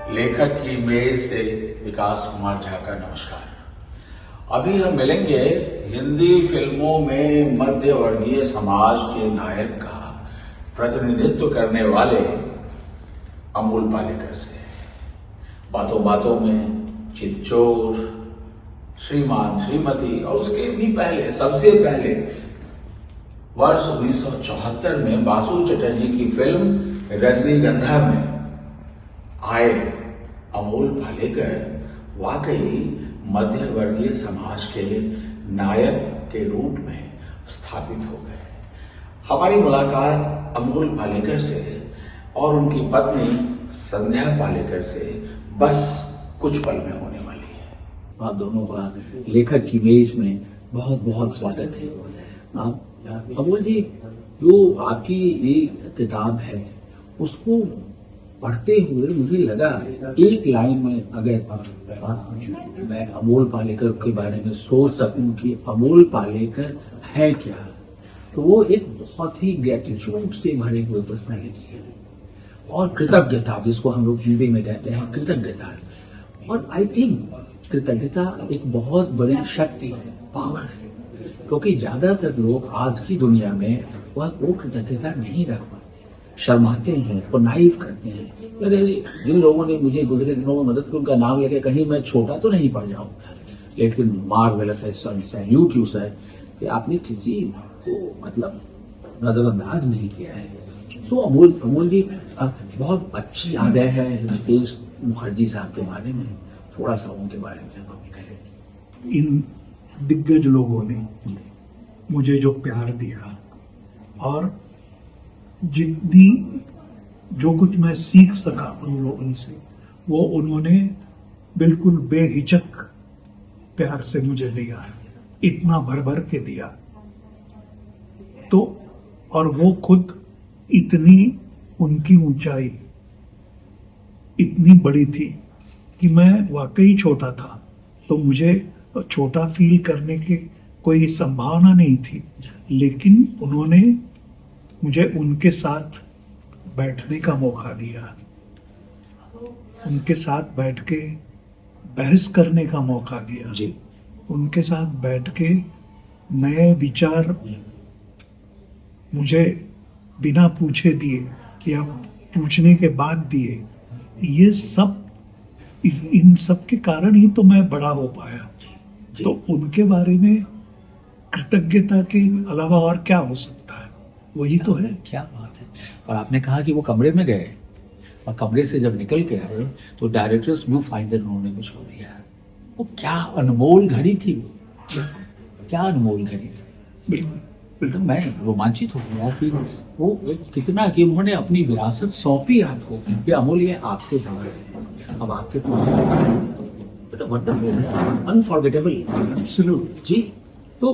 लेखक की मेज से विकास कुमार झा का नमस्कार। अभी हम मिलेंगे हिंदी फिल्मों में मध्य वर्गीय समाज के नायक का प्रतिनिधित्व करने वाले अमोल पालेकर से। बातों बातों में चितचोर, श्रीमान श्रीमती और उसके भी पहले, सबसे पहले वर्ष 1974 में बासु चटर्जी की फिल्म रजनीगंधा में आए अमोल पालेकर वाकई मध्य वर्गीय समाज के नायक के रूप में स्थापित हो गए। हमारी मुलाकात अमोल पालेकर से और उनकी पत्नी संध्या पालेकर से बस कुछ पल में होने वाली है। आप दोनों का लेखक की मेज में बहुत बहुत स्वागत है। आप अमोल जी, जो आपकी ये किताब है उसको पढ़ते हुए मुझे लगा एक लाइन में अगर मैं अमोल पालेकर के बारे में सोच सकूं कि अमोल पालेकर है क्या, तो वो एक बहुत ही ग्रेटिट्यूड से भरे हुए पर्सनैलिटी है और कृतज्ञता, जिसको हम लोग हिंदी में कहते हैं कृतज्ञता। और आई थिंक कृतज्ञता एक बहुत बड़ी शक्ति है, पावर है, क्योंकि ज्यादातर लोग आज की दुनिया में वो कृतज्ञता नहीं रख पाते, शर्माते हैं, कॉन्नाइव करते हैं। अरे जिन लोगों ने मुझे गुजरे दिनों में मदद की, उनका नाम लेके कहीं मैं छोटा तो नहीं पड़ जाऊंगा, लेकिन मार्वेलस है, सैल्यूट यू सर कि आपने किसी को मतलब नजरअंदाज नहीं किया है। तो अमोल जी, बहुत अच्छी यादें हैं हितेश मुखर्जी साहब के बारे में, थोड़ा सा उनके बारे में हमें कहें। इन दिग्गज लोगों ने मुझे जो प्यार दिया और जितनी जो कुछ मैं सीख सका उन लोगों से, वो उन्होंने बिल्कुल बेहिचक प्यार से मुझे दिया, इतना भर भर के दिया। तो और वो खुद इतनी, उनकी ऊंचाई इतनी बड़ी थी कि मैं वाकई छोटा था, तो मुझे छोटा फील करने की कोई संभावना नहीं थी, लेकिन उन्होंने मुझे उनके साथ बैठने का मौका दिया, उनके साथ बैठ के बहस करने का मौका दिया जी। उनके साथ बैठ के नए विचार मुझे बिना पूछे दिए या पूछने के बाद दिए। ये सब इन सब के कारण ही तो मैं बड़ा हो पाया। तो उनके बारे में कृतज्ञता के अलावा और क्या हो सकता है, वही तो है। क्या बात है। और आपने कहा कि वो कमरे में गए और कमरे से जब निकल के आए तो डायरेक्टर्स व्यू फाइंडर उन्होंने कुछ हो दिया। वो क्या अनमोल घड़ी थी, क्या अनमोल घड़ी थी। बिल्कुल तो मैं रोमांचित हो गया कि वो कितना कि उन्होंने अपनी विरासत सौंपी आपको कि अमोल ये आपके साथ है, अब आपके अनफॉरगेटेबल एब्सोल्यूट जी। तो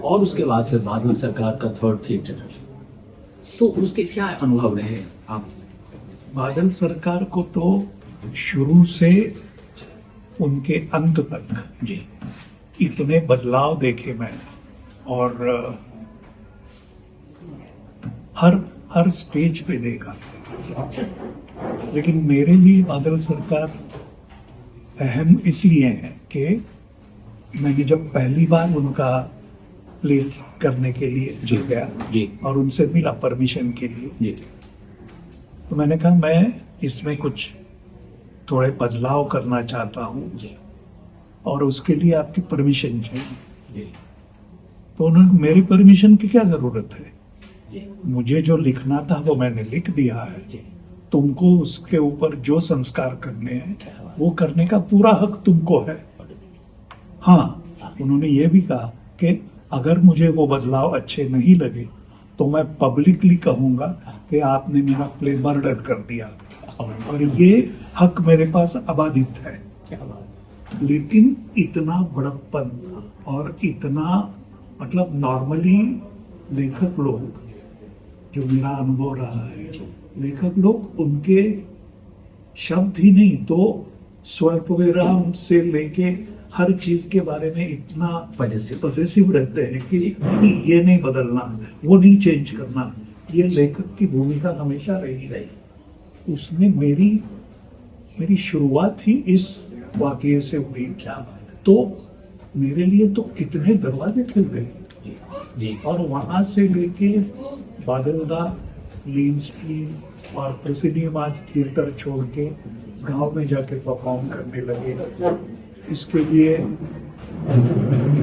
और उसके बाद फिर बादल सरकार का थर्ड थिएटर, तो उसके क्या अनुभव रहे आप? बादल सरकार को तो शुरू से उनके अंत तक जी इतने बदलाव देखे मैंने, और हर स्टेज पे देखा। लेकिन मेरे लिए बादल सरकार अहम इसलिए है कि मैंने जब पहली बार उनका प्ले करने के लिए गया जी और उनसे मिला परमिशन के लिए जी, तो मैंने कहा मैं इसमें कुछ थोड़े बदलाव करना चाहता हूँ जी और उसके लिए आपकी परमिशन चाहिए। जी तो उन्होंने मेरी परमिशन की क्या जरूरत है, जी मुझे जो लिखना था वो मैंने लिख दिया है, जी तुमको उसके ऊपर जो संस्कार करने हैं वो करने का पूरा हक तुमको है। हाँ, उन्होंने ये भी कहा कि अगर मुझे वो बदलाव अच्छे नहीं लगे तो मैं पब्लिकली कहूंगा कि आपने मेरा प्ले मर्डर कर दिया, और ये हक मेरे पास अबाधित है। क्या बात। लेकिन इतना बड़प्पन और इतना, मतलब नॉर्मली लेखक लोग, जो मेरा अनुभव रहा है, लेखक लोग उनके शब्द ही नहीं तो स्वल्प विराम से लेके हर चीज के बारे में इतना पॉजिटिव रहते हैं कि नहीं, ये नहीं बदलना, वो नहीं चेंज करना। ये लेखक की भूमिका हमेशा रही है। उसमें मेरी शुरुआत ही इस वाकये से हुई। क्या बात है। तो मेरे लिए तो कितने दरवाजे खुल गए। जी और वहां से लेके बादलदा, लीन स्ट्रीम और प्रेसिडियम थिएटर छोड़ के गांव में जाके परफॉर्म करने लगे। इसके लिए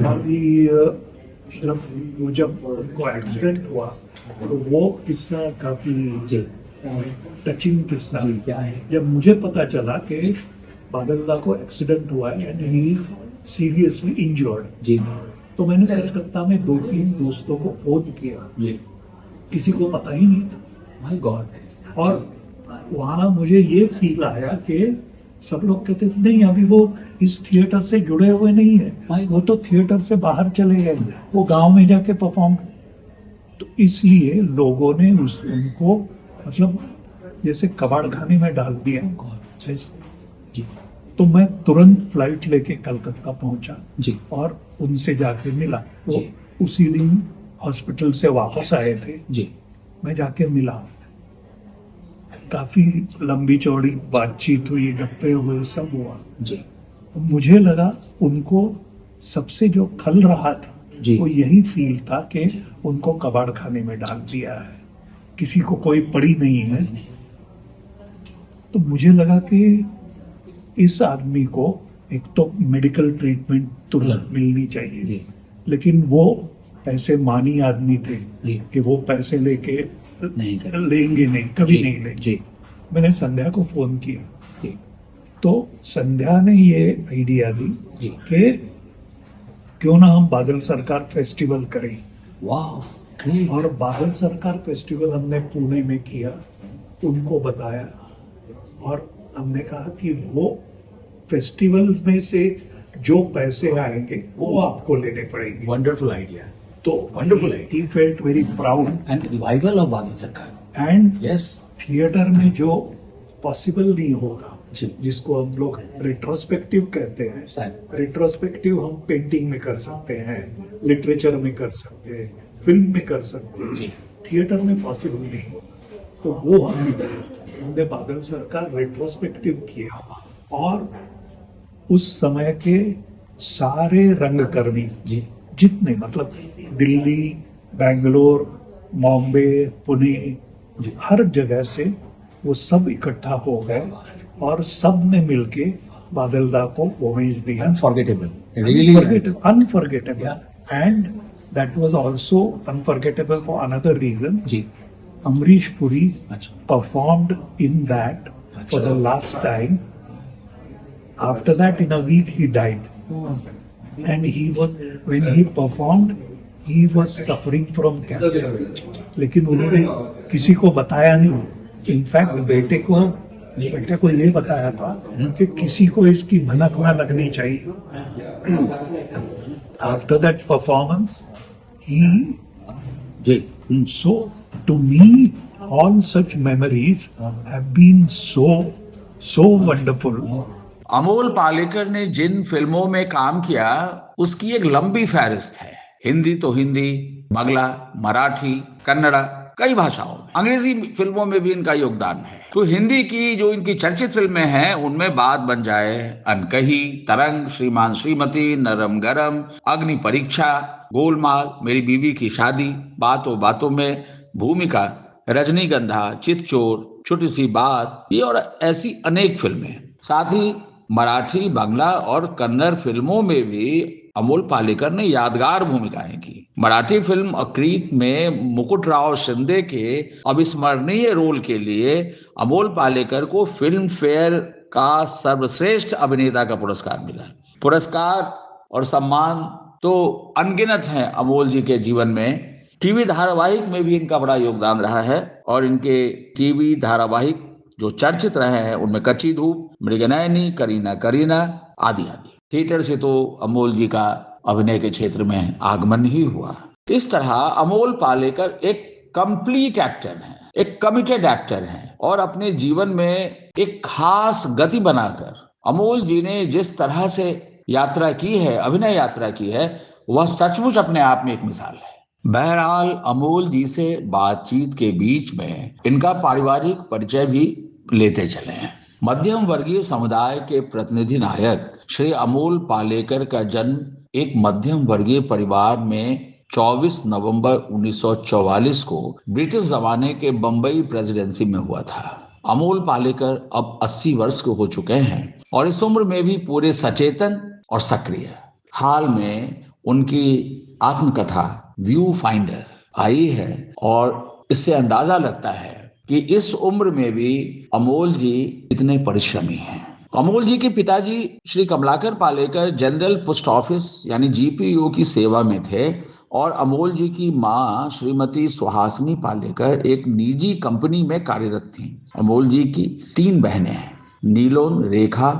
अभी वो जब उनको एक्सीडेंट हुआ तो वो किस्सा काफी जी टचिंग किस्सा। जी क्या है। जब मुझे पता चला कि बादलदा को एक्सीडेंट हुआ है एंड ही सीरियसली इंजर्ड, जी तो मैंने कलकत्ता में 2-3 दोस्तों को फोन किया। जी किसी को पता ही नहीं था। My God. और वहां मुझे ये फील आया कि सब लोग कहते थे नहीं, अभी वो इस थिएटर से जुड़े हुए नहीं है, वो तो थिएटर से बाहर चले गए, वो गांव में जाके परफॉर्म। तो इसलिए लोगों ने उनको मतलब जैसे कबाड़ खाने में डाल दिया। जी तो मैं तुरंत फ्लाइट लेके कलकत्ता पहुंचा जी और उनसे जाके मिला। वो जी। उसी दिन हॉस्पिटल से वापस आए थे। जी मैं जाके मिला, काफी लंबी चौड़ी बातचीत हुई, गप्पे हुए, सब हुआ। जी मुझे लगा उनको सबसे जो खल रहा था जी। वो यही फील था कि उनको कबाड़ खाने में डाल दिया है, किसी को कोई पड़ी नहीं है। तो मुझे लगा कि इस आदमी को एक तो मेडिकल ट्रीटमेंट तुरंत मिलनी चाहिए, जी लेकिन वो पैसे मानी आदमी थे जी। कि वो पैसे लेके नहीं कर लेंगे नहीं, कभी जी, नहीं लेंगे। जी मैंने संध्या को फोन किया जी तो संध्या ने ये आइडिया दी जी। कि क्यों ना हम बादल सरकार फेस्टिवल करें। वाह ग्रेट। और बादल सरकार फेस्टिवल हमने पुणे में किया, उनको बताया और हमने कहा कि वो फेस्टिवल में से जो पैसे आएंगे वो आपको लेने पड़ेंगे। वंडरफुल आइडिया तो Wonderful he felt very proud and revival of बादल सरकार। and यस थिएटर में जो पॉसिबल नहीं होगा, जी। जिसको हम लोग रेट्रोस्पेक्टिव कहते हैं। शायद। रेट्रोस्पेक्टिव हम पेंटिंग में कर सकते हैं, लिटरेचर में कर सकते हैं, फिल्म में कर सकते हैं, थिएटर में पॉसिबल नहीं होगा। तो वो हमने बादल सरकार रेट्रोस्पेक्टिव किया और उस समय के सारे रंगकर्मी जी जितने, मतलब दिल्ली, बेंगलोर, बॉम्बे, पुणे, हर जगह से वो सब इकट्ठा हो गए और सब ने मिलके बादलदा को होमेज दिया। Unforgettable really Unforgettable. And that was also unforgettable for another reason. जी Amrish Puri अच्छा performed in that for the last time. After that, in a week, he died. And when he performed, he was suffering from cancer. लेकिन उन्होंने किसी को बताया नहीं। In fact बेटे को ये बताया था कि किसी को इसकी भनक ना लगनी चाहिए। After that performance, ji so to me, all such memories have been so wonderful. Amol Palekar ने जिन फिल्मों में काम किया उसकी एक लंबी फहरिस्त है। हिंदी तो हिंदी, बांग्ला, मराठी, कन्नड़ा, कई भाषाओं में, अंग्रेजी फिल्मों में भी इनका योगदान है। तो हिंदी की जो इनकी चर्चित फिल्में हैं उनमें बात बन जाए, अनकही, तरंग, श्रीमान श्रीमती, नरम गरम, अग्नि परीक्षा, गोलमाल, मेरी बीवी की शादी, बातों बातों में, भूमिका, रजनीगंधा, चितचोर, छोटी सी बात, ये और ऐसी अनेक फिल्में। साथ ही मराठी, बांग्ला और कन्नड़ फिल्मों में भी अमोल पालेकर ने यादगार भूमिकाएं की। मराठी फिल्म अक्रीत में मुकुटराव शिंदे के अविस्मरणीय रोल के लिए अमोल पालेकर को फिल्म फेयर का सर्वश्रेष्ठ अभिनेता का पुरस्कार मिला। पुरस्कार और सम्मान तो अनगिनत हैं अमोल जी के जीवन में। टीवी धारावाहिक में भी इनका बड़ा योगदान रहा है और इनके टीवी धारावाहिक जो चर्चित रहे हैं उनमें कच्ची धूप, मृगनयनी, करीना करीना आदि आदि। थिएटर से तो अमोल जी का अभिनय के क्षेत्र में आगमन ही हुआ। इस तरह अमोल पालेकर एक कंप्लीट एक्टर हैं, एक कमिटेड एक्टर हैं और अपने जीवन में एक खास गति बनाकर अमोल जी ने जिस तरह से यात्रा की है, अभिनय यात्रा की है, वह सचमुच अपने आप में एक मिसाल है। बहरहाल अमोल जी से बातचीत के बीच में इनका पारिवारिक परिचय भी लेते चले हैं। मध्यम वर्गीय समुदाय के प्रतिनिधि नायक श्री अमोल पालेकर का जन्म एक मध्यम वर्गीय परिवार में 24 नवंबर 1944 को ब्रिटिश जमाने के बंबई प्रेसिडेंसी में हुआ था। अमोल पालेकर अब 80 वर्ष के हो चुके हैं और इस उम्र में भी पूरे सचेतन और सक्रिय। हाल में उनकी आत्मकथा व्यू फाइंडर आई है और इससे अंदाजा लगता है कि इस उम्र में भी अमोल जी इतने परिश्रमी हैं। अमोल जी के पिताजी Shri Kamalakar Palekar general post office यानी जीपीओ की सेवा में थे और अमोल जी की मां श्रीमती सुहासिनी पालेकर एक निजी कंपनी में कार्यरत थीं। अमोल जी की 3 बहनें हैं, नीलोन, रेखा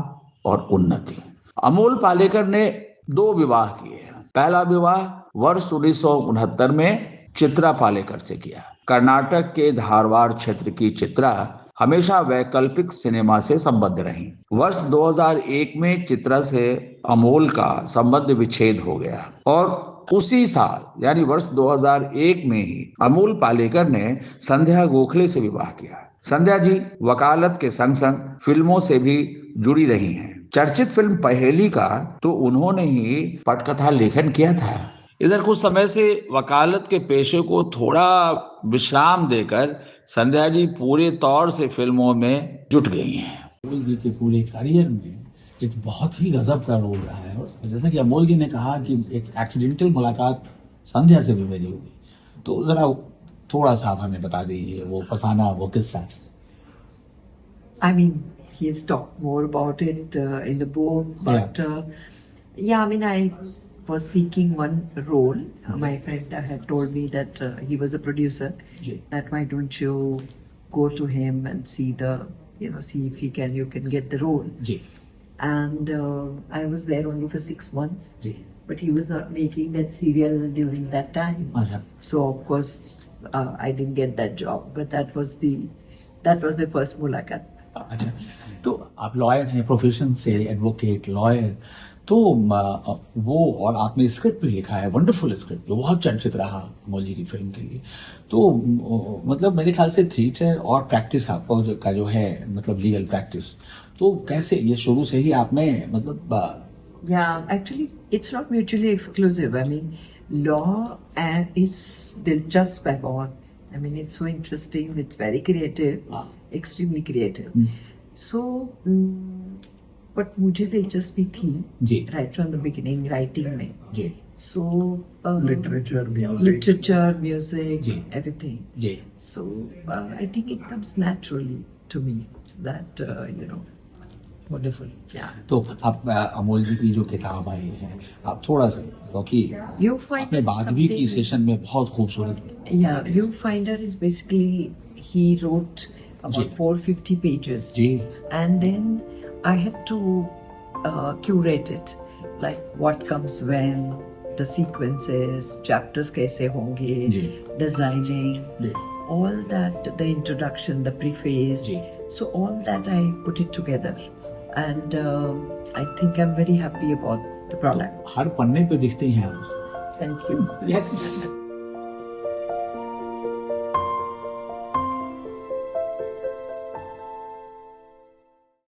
और उन्नति। अमोल पालेकर ने 2 विवाह किए। पहला विवाह वर्ष 1969 में चित्रा पालेकर से किया। कर्नाटक के धारवाड़ क्षेत्र की चित्रा हमेशा वैकल्पिक सिनेमा से संबद्ध रही। वर्ष 2001 में चित्रा से अमोल का संबंध विच्छेद हो गया और उसी साल यानी वर्ष 2001 में ही अमोल पालेकर ने संध्या गोखले से विवाह किया। संध्या जी वकालत के संग संग फिल्मों से भी जुड़ी रही हैं। चर्चित फिल्म पहेली का तो उन्होंने ही पटकथा लेखन किया था। इधर कुछ समय से वकालत के पेशे को थोड़ा विश्राम देकर संध्या जी पूरे तौर से फिल्मों में जुट गई हैं। अमोल जी के पूरे करियर में एक बहुत ही गजब का रोल रहा है। जैसा कि अमोल जी ने कहा कि एक एक्सीडेंटल मुलाकात संध्या से भी मेरी हुई, तो जरा थोड़ा सा हमें बता दीजिए वो फसाना, वो किस्सा। I mean, he's talked more about it in the book, but I mean, I was seeking one role. My friend had told me that he was a producer. That why don't you go to him and see see if you can get the role. And I was there only for 6 months. But he was not making that serial during that time. So of course I didn't get that job. But that was the first मुलाकात. अच्छा, तो आप lawyer हैं profession से, advocate, lawyer, तो वो और आपने स्क्रिप्ट भी लिखा है, वंडरफुल स्क्रिप्ट जो बहुत चर्चित रहा अमोल जी की फिल्म के लिए। तो मतलब मेरे ख्याल से थिएटर और प्रैक्टिस आपका का जो है मतलब लीगल प्रैक्टिस, तो कैसे ये शुरू से ही आपने मतलब Actually it's not mutually exclusive. I mean, law is दिलचस्प है बहुत. I mean, it's so interesting, it's very creative, extremely creative. So, but मुझे दिलचस्पी थी right from the beginning writing में. So, literature, music, everything. So, I think it comes naturally to me that, wonderful. Yeah. तो आप अमोल जी की जो किताब आई है, आप थोड़ा सा, क्योंकि आपने बागवी की सेशन में बहुत खूबसूरत। Viewfinder is basically, he wrote about 450 pages. And then I had to curate it, like what comes when, the sequences, chapters kaise honge, designing, all that, the introduction, the preface. So all that I put it together. And I think I'm very happy about the product. हर पन्ने पे दिखती हैं आप। Thank you. Yes.